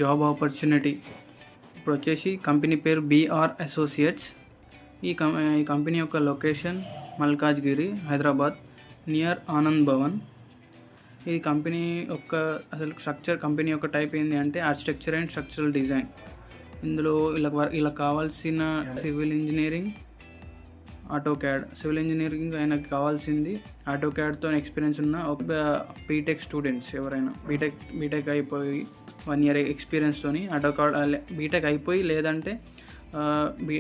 Job opportunity ఇప్పుడు వచ్చేసి company పేరు బీఆర్ అసోసియేట్స్. ఈ కంపెనీ యొక్క లొకేషన్ మల్కాజ్గిరి, హైదరాబాద్, నియర్ ఆనంద్ భవన్. ఈ కంపెనీ యొక్క అసలు కంపెనీ యొక్క టైప్ ఏంటి అంటే ఆర్కిటెక్చర్ అండ్ స్ట్రక్చరల్ డిజైన్. ఇందులో ఇలా కావాల్సిన civil engineering, AutoCAD. Civil engineering ఆయనకు కావాల్సింది ఆటోక్యాడ్తో ఎక్స్పీరియన్స్ ఉన్న ఒక బీటెక్ స్టూడెంట్స్ ఎవరైనా బీటెక్ అయిపోయి 1 year ఎక్స్పీరియన్స్తో ఆటోక్యాడ్ బీటెక్ అయిపోయి లేదంటే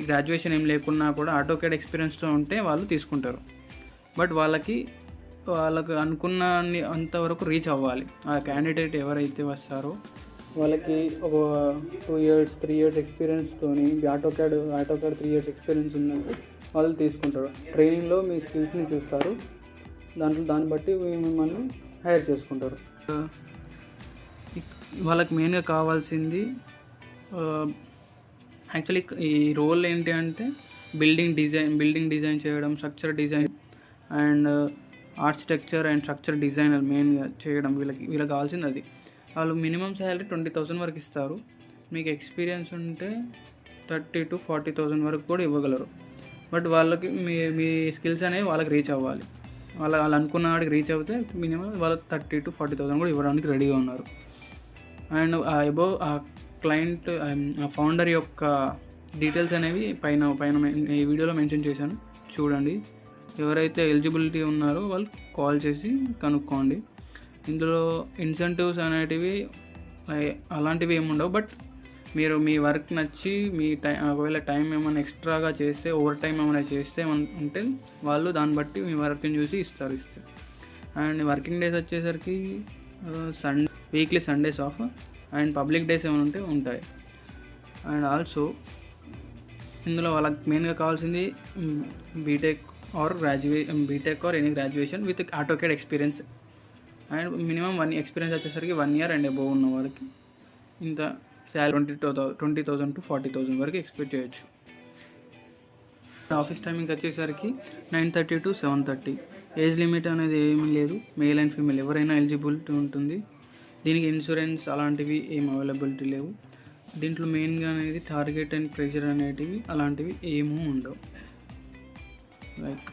గ్రాడ్యుయేషన్ ఏం లేకున్నా కూడా ఆటోక్యాడ్ ఎక్స్పీరియన్స్తో ఉంటే వాళ్ళు తీసుకుంటారు. బట్ వాళ్ళకు అనుకున్న అంతవరకు రీచ్ అవ్వాలి. ఆ క్యాండిడేట్ ఎవరైతే వస్తారో వాళ్ళకి ఒక 2 years 3 years ఎక్స్పీరియన్స్తో ఆటోక్యాడ్ 3 years ఎక్స్పీరియన్స్ ఉన్నట్టు వాళ్ళు తీసుకుంటారు. ట్రైనింగ్లో మీ స్కిల్స్ని చూస్తారు, దాన్ని బట్టి మిమ్మల్ని హైర్ చేసుకుంటారు. వాళ్ళకి మెయిన్గా కావాల్సింది యాక్చువల్లీ ఈ రోల్ ఏంటి అంటే బిల్డింగ్ డిజైన్ చేయడం, structure design and architecture and structure designer మెయిన్గా చేయడం. వీళ్ళకి కావాల్సింది అది. వాళ్ళు మినిమం శాలరీ 20,000 వరకు ఇస్తారు. మీకు ఎక్స్పీరియన్స్ ఉంటే 30,000 to 40,000 వరకు కూడా ఇవ్వగలరు. బట్ వాళ్ళకి మీ స్కిల్స్ అనేవి వాళ్ళకి రీచ్ అవ్వాలి. వాళ్ళు అనుకున్న వాడికి రీచ్ అవుతే మినిమం వాళ్ళకి 30,000 to 40,000 కూడా ఇవ్వడానికి రెడీగా ఉన్నారు. అండ్ ఆ క్లయింట్ ఆ ఫౌండర్ యొక్క డీటెయిల్స్ అనేవి పైన ఈ వీడియోలో మెన్షన్ చేశాను, చూడండి. ఎవరైతే ఎలిజిబిలిటీ ఉన్నారో వాళ్ళు కాల్ చేసి కనుక్కోండి. ఇందులో ఇన్సెంటివ్స్ అనేటివి అలాంటివి ఏమి ఉండవు. బట్ మీరు మీ వర్క్ నచ్చి ఒకవేళ టైం ఏమైనా ఎక్స్ట్రాగా చేస్తే, ఓవర్ టైం ఏమైనా చేస్తే ఉంటే వాళ్ళు దాన్ని బట్టి మీ వర్క్ని చూసి ఇస్తారు. అండ్ వర్కింగ్ డేస్ వచ్చేసరికి weekly Sundays off and public days ఏమైనా ఉంటే ఉంటాయి. అండ్ ఆల్సో ఇందులో వాళ్ళకి మెయిన్గా కావాల్సింది BTech or any graduation with AutoCAD experience. And minimum 1 year experience వచ్చేసరికి 1 year అండ్ అబోవ్ ఉన్న వాళ్ళకి ఇంత శాలరీ 20,000 to 40,000 వరకు ఎక్స్పెక్ట్ చేయొచ్చు. ఆఫీస్ టైమింగ్స్ వచ్చేసరికి 9:30 to 7:30. ఏజ్ లిమిట్ అనేది ఏమీ లేదు. మేల్ అండ్ ఫీమేల్ ఎవరైనా ఎలిజిబిలిటీ ఉంటుంది. దీనికి ఇన్సూరెన్స్ అలాంటివి ఏం అవైలబిలిటీ లేవు. దీంట్లో మెయిన్గా అనేది టార్గెట్ అండ్ ప్రెషర్ అనేటివి అలాంటివి ఏమీ ఉండవు. లైక్